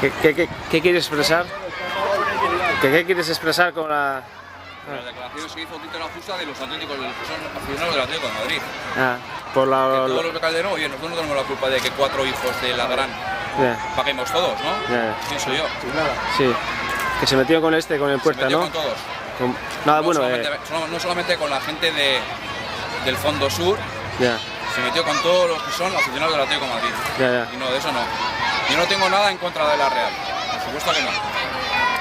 ¿Qué quieres expresar? ¿Qué quieres expresar con la...? Las declaraciones que hizo Tito Lafusa de los atléticos, que son aficionados del Atlético de Madrid. Por la... Que todos los de Calderón, oye, nosotros no tenemos la culpa de que 4 hijos de la gran paguemos todos, ¿no? Pienso yo. Sí, que se metió con con el Puerta, ¿no? Con todos. Nada, no, bueno, no solamente con la gente del Fondo Sur, se metió con todos los que son aficionados del Atlético de Madrid. Y no, de eso no. Yo no tengo nada en contra de la Real, por supuesto que no.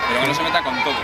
Pero que no se metan con todos.